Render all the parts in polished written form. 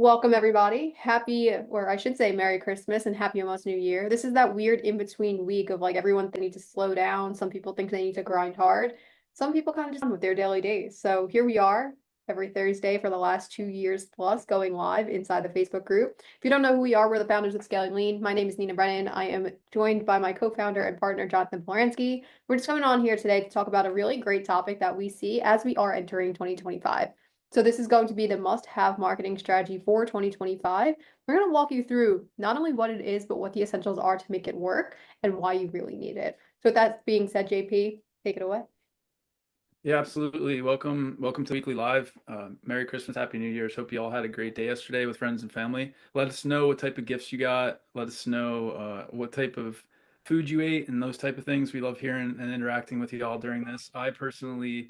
Welcome, everybody. Happy, or I should say, Merry Christmas and Happy almost New Year. This is that weird in-between week of like everyone they need to slow down. Some people think they need to grind hard. Some people kind of just on with their daily days. So here we are every Thursday for the last 2 years plus going live inside the Facebook group. If you don't know who we are, we're the founders of Scaling Lean. My name is Nina Brennan. I am joined by my co-founder and partner, Jonathan Polanski. We're just coming on here today to talk about a really great topic that we see as we are entering 2025. So this is going to be the must-have marketing strategy for 2025. We're going to walk you through not only what it is, but what the essentials are to make it work and why you really need it. So with that being said, JP, take it away. Yeah, absolutely. Welcome to Weekly Live. Merry Christmas, Happy New Year's. Hope you all had a great day yesterday with friends and family. Let us know what type of gifts you got. Let us know what type of food you ate and those type of things. We love hearing and interacting with you all during this. I personally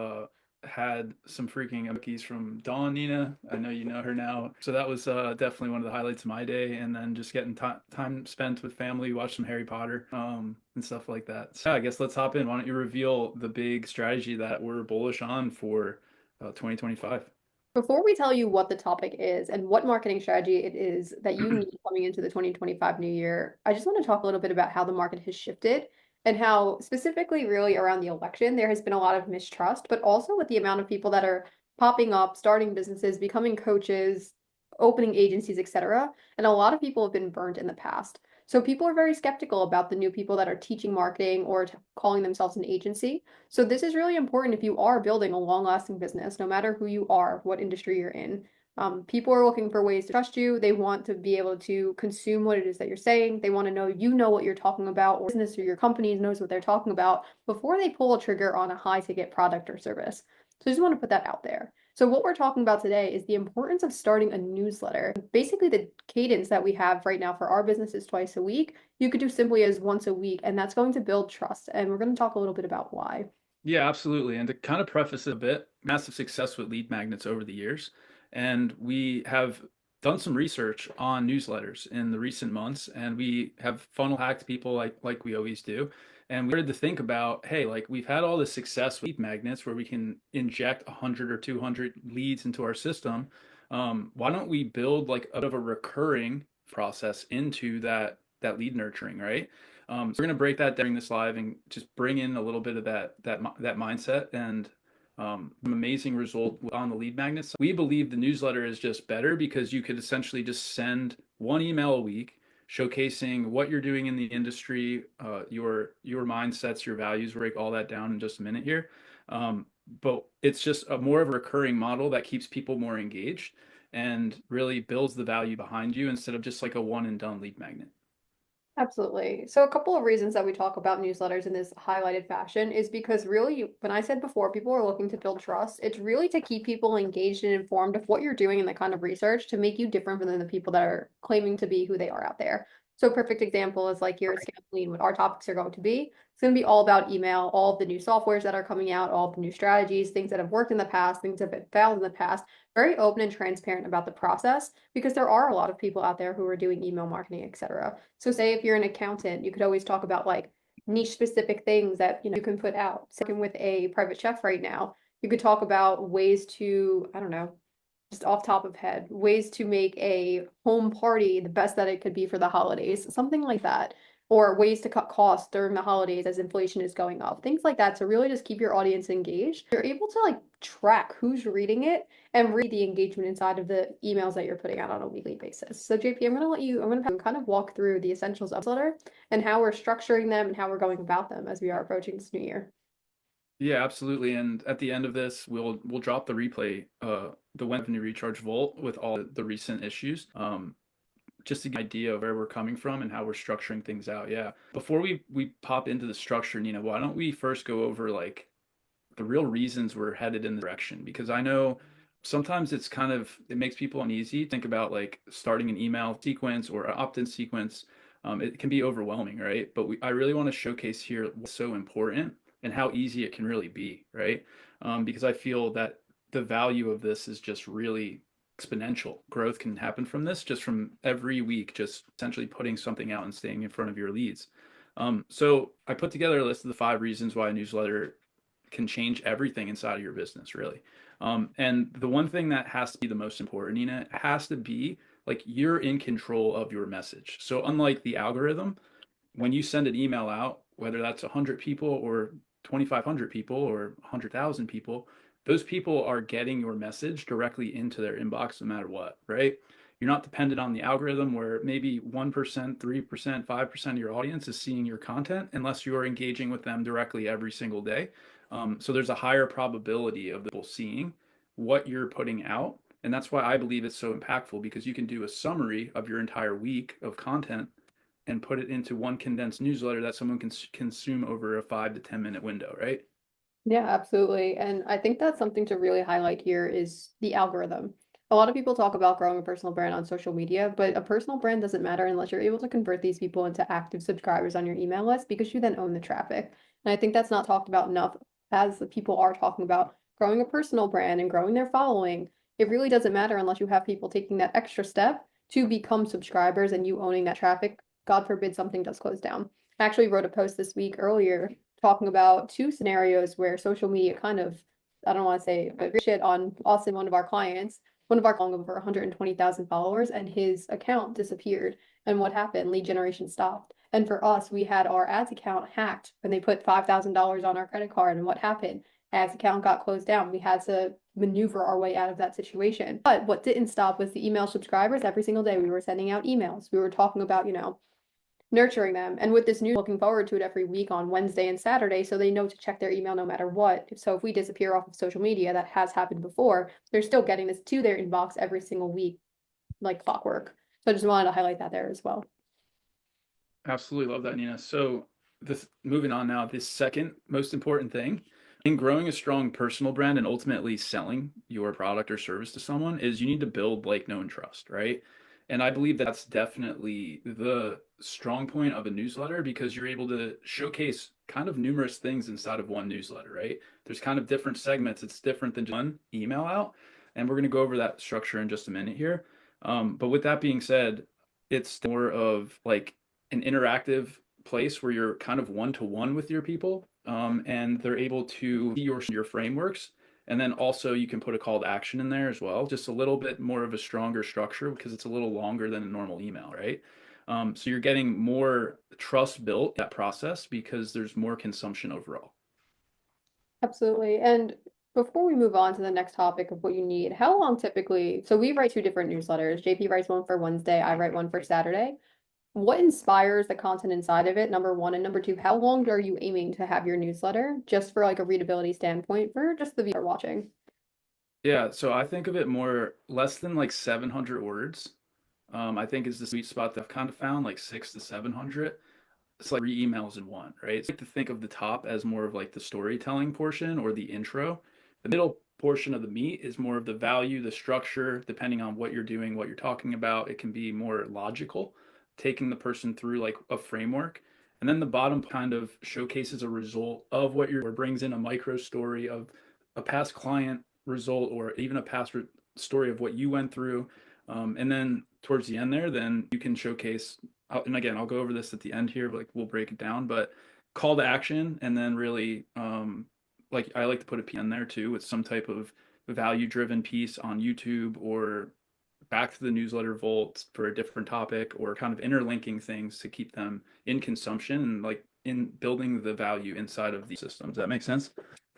had some freaking cookies from Dawn, Nina. I know you know her now. So that was definitely one of the highlights of my day. And then just getting time spent with family, watch some Harry Potter and stuff like that. So yeah, I guess let's hop in. Why don't you reveal the big strategy that we're bullish on for 2025? Before we tell you what the topic is and what marketing strategy it is that you need coming into the 2025 new year, I just want to talk a little bit about how the market has shifted and how specifically really around the election, there has been a lot of mistrust, but also with the amount of people that are popping up, starting businesses, becoming coaches, opening agencies, etc. And a lot of people have been burned in the past. So people are very skeptical about the new people that are teaching marketing or calling themselves an agency. So this is really important if you are building a long-lasting business, no matter who you are, what industry you're in. People are looking for ways to trust you. They want to be able to consume what it is that you're saying. They want to know you know what you're talking about, or business or your company knows what they're talking about before they pull a trigger on a high-ticket product or service. So I just want to put that out there. So what we're talking about today is the importance of starting a newsletter. Basically, the cadence that we have right now for our business is twice a week. You could do simply as once a week, and that's going to build trust. And we're going to talk a little bit about why. Yeah, absolutely. And to kind of preface it a bit, massive success with lead magnets over the years. And we have done some research on newsletters in the recent months, and we have funnel hacked people like we always do. And we started to think about, hey, like we've had all this success with lead magnets where we can inject 100 or 200 leads into our system. Why don't we build like a bit of a recurring process into that lead nurturing, right? So we're going to break that during this live and just bring in a little bit of that mindset and an amazing result on the lead magnets. We believe the newsletter is just better because you could essentially just send one email a week showcasing what you're doing in the industry, your mindsets, your values. We'll break all that down in just a minute here. But it's just a more of a recurring model that keeps people more engaged and really builds the value behind you instead of just like a one and done lead magnet. Absolutely. So a couple of reasons that we talk about newsletters in this highlighted fashion is because really, when I said before, people are looking to build trust. It's really to keep people engaged and informed of what you're doing and the kind of research to make you different than the people that are claiming to be who they are out there. So a perfect example is like here at Scaling, what our topics are going to be. It's going to be all about email, all of the new softwares that are coming out, all of the new strategies, things that have worked in the past, things that have failed in the past, very open and transparent about the process because there are a lot of people out there who are doing email marketing, etc. So say if you're an accountant, you could always talk about like niche specific things that you can put out. So working with a private chef right now, you could talk about ways to, I don't know, just off top of head, ways to make a home party the best that it could be for the holidays, something like that. Or ways to cut costs during the holidays as inflation is going up, things like that. So really just keep your audience engaged. You're able to like track who's reading it and read the engagement inside of the emails that you're putting out on a weekly basis. So JP, I'm going to kind of walk through the essentials of the letter and how we're structuring them and how we're going about them as we are approaching this new year. Yeah, absolutely. And at the end of this, we'll drop the replay, the Revenue Recharge Vault with all the recent issues, just to get an idea of where we're coming from and how we're structuring things out. Yeah. Before we pop into the structure, Nina, why don't we first go over like the real reasons we're headed in the direction? Because I know sometimes it makes people uneasy. Think about like starting an email sequence or an opt-in sequence. It can be overwhelming, right? But I really want to showcase here what's so important and how easy it can really be, right? Because I feel that the value of this is just really exponential. Growth can happen from this, just from every week, just essentially putting something out and staying in front of your leads. So I put together a list of the 5 reasons why a newsletter can change everything inside of your business, really. And the one thing that has to be the most important, Nina, it has to be like you're in control of your message. So unlike the algorithm, when you send an email out, whether that's 100 people or 2,500 people or 100,000 people, those people are getting your message directly into their inbox no matter what, right? You're not dependent on the algorithm where maybe 1%, 3%, 5% of your audience is seeing your content unless you're engaging with them directly every single day. So there's a higher probability of people seeing what you're putting out. And that's why I believe it's so impactful because you can do a summary of your entire week of content and put it into one condensed newsletter that someone can consume over a 5 to 10 minute window, right? Yeah, absolutely. And I think that's something to really highlight here is the algorithm. A lot of people talk about growing a personal brand on social media, but a personal brand doesn't matter unless you're able to convert these people into active subscribers on your email list because you then own the traffic. And I think that's not talked about enough as the people are talking about growing a personal brand and growing their following. It really doesn't matter unless you have people taking that extra step to become subscribers and you owning that traffic. God forbid something does close down. I actually wrote a post this week earlier talking about two scenarios where social media kind of, I don't want to say, but shit on Austin, one of our clients. One of our over 120,000 followers, and his account disappeared. And what happened? Lead generation stopped. And for us, we had our ads account hacked when they put $5,000 on our credit card. And what happened? Ads account got closed down. We had to maneuver our way out of that situation. But what didn't stop was the email subscribers. Every single day, we were sending out emails. We were talking about, nurturing them. And with this news, looking forward to it every week on Wednesday and Saturday, so they know to check their email no matter what. So if we disappear off of social media, that has happened before, they're still getting this to their inbox every single week, like clockwork. So I just wanted to highlight that there as well. Absolutely love that, Nina. So this moving on now, the second most important thing in growing a strong personal brand and ultimately selling your product or service to someone is you need to build like known trust, right? And I believe that's definitely the strong point of a newsletter because you're able to showcase kind of numerous things inside of one newsletter, right? There's kind of different segments. It's different than just one email out. And we're going to go over that structure in just a minute here. But with that being said, it's more of like an interactive place where you're kind of one to one with your people, and they're able to see your frameworks. And then also you can put a call to action in there as well, just a little bit more of a stronger structure because it's a little longer than a normal email, right? So you're getting more trust built in that process because there's more consumption overall. Absolutely. And before we move on to the next topic of what you need, how long typically, so we write two different newsletters. JP writes one for Wednesday, I write one for Saturday. What inspires the content inside of it, number one, and number two, how long are you aiming to have your newsletter just for like a readability standpoint for just the viewer watching? Yeah, so I think of it more less than like 700 words. I think is the sweet spot that I've kind of found, like 6 to 700. It's like 3 emails in one, right? It's like to think of the top as more of like the storytelling portion or the intro. The middle portion of the meat is more of the value, the structure, depending on what you're doing, what you're talking about. It can be more logical, taking the person through like a framework. And then the bottom kind of showcases a result of what you're, or brings in a micro story of a past client result or even a past story of what you went through. And then towards the end there, then you can showcase and again, I'll go over this at the end here, but like we'll break it down, but call to action and then really like I like to put a PN there too with some type of value driven piece on YouTube or back to the newsletter vault for a different topic or kind of interlinking things to keep them in consumption and like in building the value inside of the systems. That makes sense?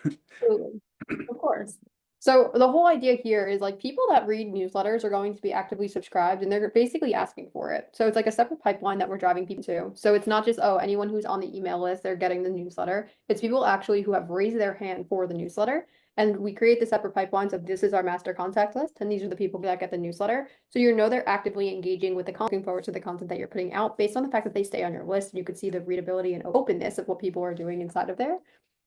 Absolutely. Of course. So the whole idea here is like people that read newsletters are going to be actively subscribed and they're basically asking for it. So it's like a separate pipeline that we're driving people to. So it's not just, oh, anyone who's on the email list, they're getting the newsletter. It's people actually who have raised their hand for the newsletter. And we create the separate pipelines of this is our master contact list, and these are the people that get the newsletter. So you know they're actively engaging with the content, looking forward to the content that you're putting out based on the fact that they stay on your list. And you could see the readability and openness of what people are doing inside of there.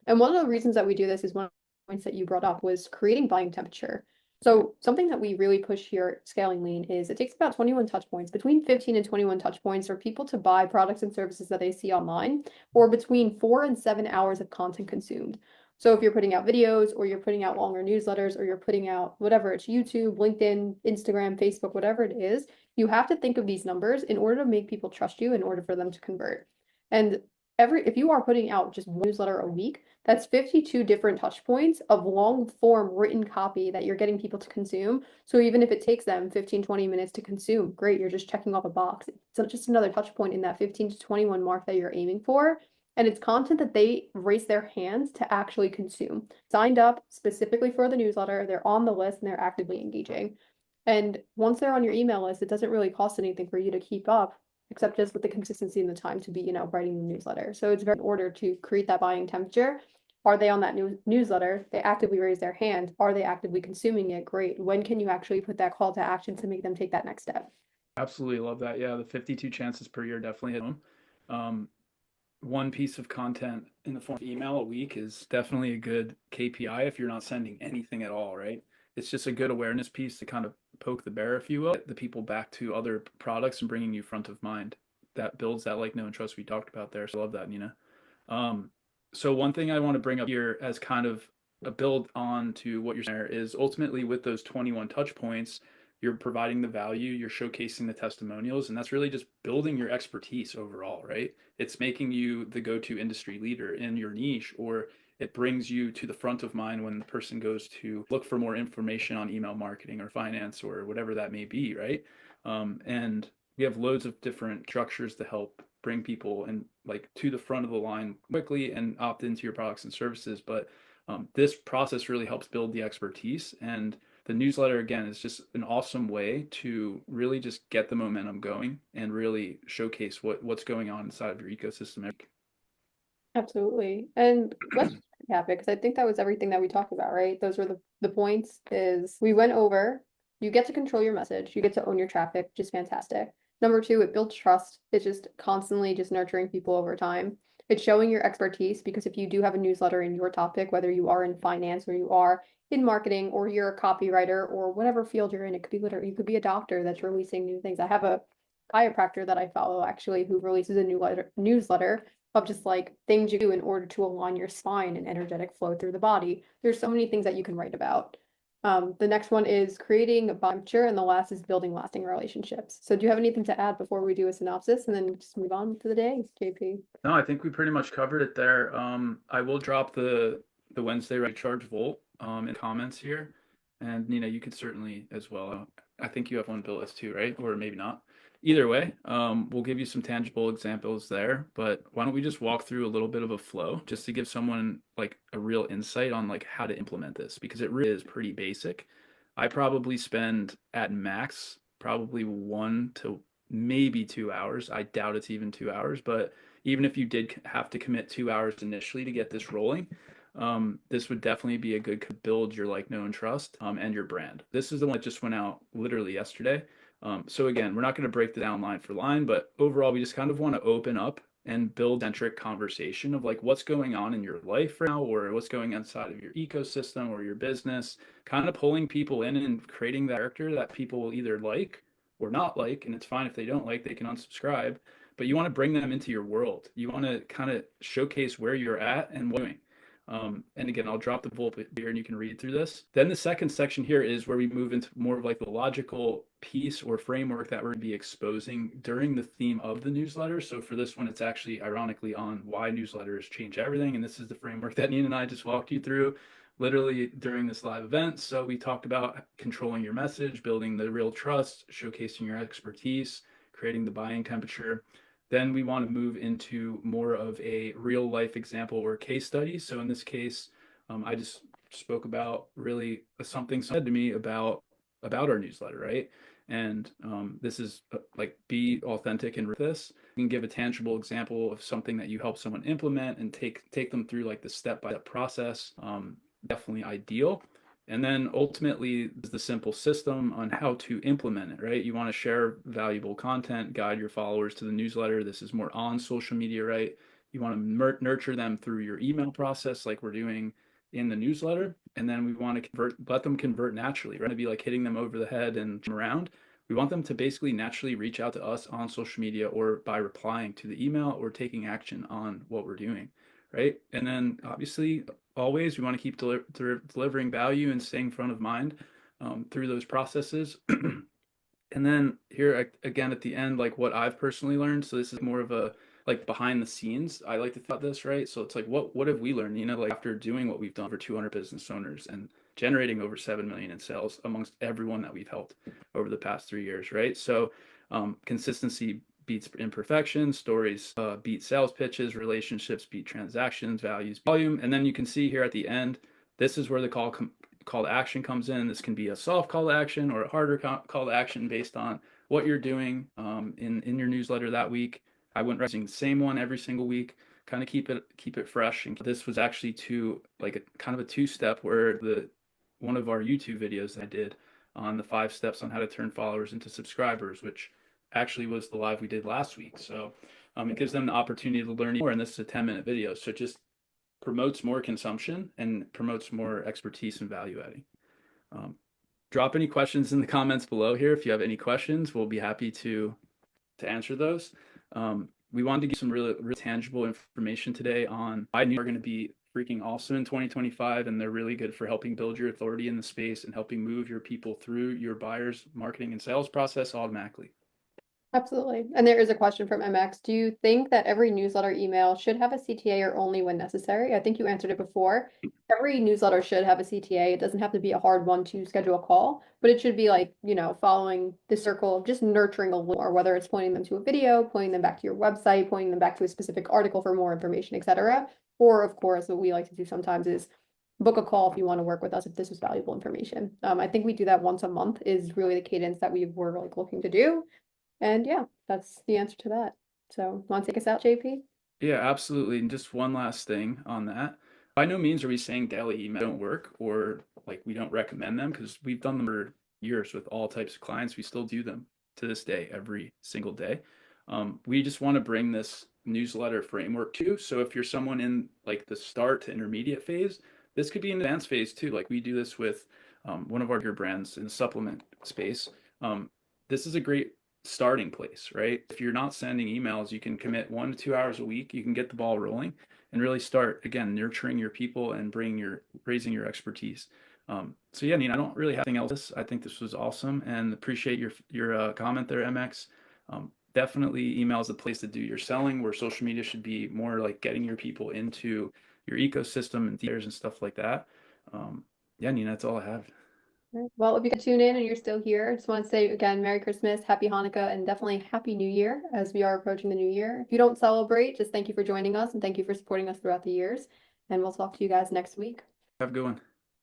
And one of the reasons that we do this is one points that you brought up was creating volume temperature. So something that we really push here at Scaling Lean is it takes about 21 touch points, between 15 and 21 touch points for people to buy products and services that they see online, or between 4 and 7 hours of content consumed. So if you're putting out videos or you're putting out longer newsletters or you're putting out whatever, it's YouTube, LinkedIn, Instagram, Facebook, whatever it is, you have to think of these numbers in order to make people trust you in order for them to convert. And if you are putting out just one newsletter a week, that's 52 different touch points of long form written copy that you're getting people to consume. So even if it takes them 15, 20 minutes to consume, great, you're just checking off a box. So just another touch point in that 15 to 21 mark that you're aiming for. And it's content that they raise their hands to actually consume. Signed up specifically for the newsletter, they're on the list and they're actively engaging. And once they're on your email list, it doesn't really cost anything for you to keep up except just with the consistency and the time to be, writing the newsletter. So it's very in order to create that buying temperature. Are they on that newsletter? They actively raise their hand. Are they actively consuming it? Great. When can you actually put that call to action to make them take that next step? Absolutely love that. Yeah, the 52 chances per year definitely hit home. Um, one piece of content in the form of email a week is definitely a good KPI if you're not sending anything at all, right? It's just a good awareness piece to kind of poke the bear, if you will, get the people back to other products and bringing you front of mind. That builds that like, know, and trust we talked about there. So I love that, Nina. Um, so one thing I want to bring up here as kind of a build on to what you're saying there is ultimately with those 21 touch points, you're providing the value, you're showcasing the testimonials, and that's really just building your expertise overall, right? It's making you the go-to industry leader in your niche, or it brings you to the front of mind when the person goes to look for more information on email marketing or finance or whatever that may be, right? And we have loads of different structures to help bring people and like to the front of the line quickly and opt into your products and services. But this process really helps build the expertise, and the newsletter again is just an awesome way to really just get the momentum going and really showcase what's going on inside of your ecosystem. Absolutely. And let's recap it because I think that was everything that we talked about, right? Those were the points is we went over, you get to control your message, you get to own your traffic, which is fantastic. Number two, it builds trust. It's just constantly just nurturing people over time. It's showing your expertise because if you do have a newsletter in your topic, whether you are in finance or you are in marketing or you're a copywriter or whatever field you're in, it could be literally, you could be a doctor that's releasing new things. I have a chiropractor that I follow actually who releases a newsletter of just like things you do in order to align your spine and energetic flow through the body. There's so many things that you can write about. The next one is creating a temperature, and the last is building lasting relationships. So, do you have anything to add before we do a synopsis and then just move on to the day, JP? No, I think we pretty much covered it there. I will drop the Wednesday right charge Volt in comments here, and Nina, you could certainly as well. I think you have one built as too, right? Or maybe not. Either way, we'll give you some tangible examples there. But why don't we just walk through a little bit of a flow just to give someone like a real insight on like how to implement this because it really is pretty basic. I probably spend at max probably 1 to maybe 2 hours. I doubt it's even 2 hours, but even if you did have to commit 2 hours initially to get this rolling, this would definitely be a good build your like, know, and trust and your brand. This is the one that just went out literally yesterday. So again, we're not going to break it down line for line, but overall, we just kind of want to open up and build centric conversation of like what's going on in your life right now or what's going inside of your ecosystem or your business, kind of pulling people in and creating that character that people will either like or not like, and it's fine if they don't like, they can unsubscribe, but you want to bring them into your world. You want to kind of showcase where you're at and what you're doing. And again, I'll drop the bullet here and you can read through this. Then the second section here is where we move into more of like the logical piece or framework that we're going to be exposing during the theme of the newsletter. So for this one, it's actually ironically on why newsletters change everything. And this is the framework that Nina and I just walked you through literally during this live event. So we talked about controlling your message, building the real trust, showcasing your expertise, creating the buying temperature. Then we want to move into more of a real life example or case study. So in this case, I just spoke about really something said to me about our newsletter, right? And this is like be authentic and this. You can give a tangible example of something that you help someone implement and take them through like the step by step process. Definitely ideal. And then ultimately, the simple system on how to implement it, right? You want to share valuable content, guide your followers to the newsletter. This is more on social media, right? You want to nurture them through your email process, like we're doing in the newsletter. And then we want to let them convert naturally, right? To be like hitting them over the head and around. We want them to basically naturally reach out to us on social media or by replying to the email or taking action on what we're doing, right? And then obviously always we want to keep delivering value and staying front of mind through those processes. And then here again at the end, like what I've personally learned. So this is more of like behind the scenes. I like to think about this, right? So it's like, what have we learned? You know, like after doing what we've done for 200 business owners and generating over 7 million in sales amongst everyone that we've helped over the past 3 years, right? So consistency beats imperfection, stories beat sales pitches, relationships beat transactions, values volume, and then you can see here at the end, this is where the call to action comes in. This can be a soft call to action or a harder call to action based on what you're doing in your newsletter that week. I went using the same one every single week, kind of keep it fresh. And this was actually like a kind of a two-step where the one of our YouTube videos that I did on the 5 steps on how to turn followers into subscribers, which actually was the live we did last week. So it gives them the opportunity to learn more. And this is a 10-minute video, so it just promotes more consumption and promotes more expertise and value adding. Um, Drop any questions in the comments below here. If you have any questions, we'll be happy to answer those. We wanted to give some really tangible information today on why New are going to be freaking awesome in 2025, and they're really good for helping build your authority in the space and helping move your people through your buyers marketing and sales process automatically. Absolutely. And there is a question from MX. Do you think that every newsletter email should have a CTA or only when necessary? I think you answered it before. Every newsletter should have a CTA. It doesn't have to be a hard one to schedule a call, but it should be like, following the circle of just nurturing a little more, whether it's pointing them to a video, pointing them back to your website, pointing them back to a specific article for more information, etc. Or, of course, what we like to do sometimes is book a call if you want to work with us if this is valuable information. I think we do that once a month is really the cadence that we were like looking to do. And yeah, that's the answer to that. So, want to take us out, JP? Yeah, absolutely. And just one last thing on that. By no means are we saying daily email don't work or like we don't recommend them, because we've done them for years with all types of clients. We still do them to this day, every single day. We just want to bring this newsletter framework to. So if you're someone in like the start to intermediate phase, this could be an advanced phase too. Like we do this with one of our bigger brands in the supplement space. This is a great starting place, right? If you're not sending emails, you can commit 1 to 2 hours a week. You can get the ball rolling and really start again nurturing your people and raising your expertise. So yeah, Nina, I don't really have anything else. I think this was awesome and appreciate your comment there, MX. Definitely email is the place to do your selling, where social media should be more like getting your people into your ecosystem and theaters and stuff like that. Yeah, Nina, that's all I have. Right. Well, if you could tune in and you're still here, I just want to say again, Merry Christmas, Happy Hanukkah, and definitely Happy New Year as we are approaching the new year. If you don't celebrate, just thank you for joining us and thank you for supporting us throughout the years. And we'll talk to you guys next week. Have a good one.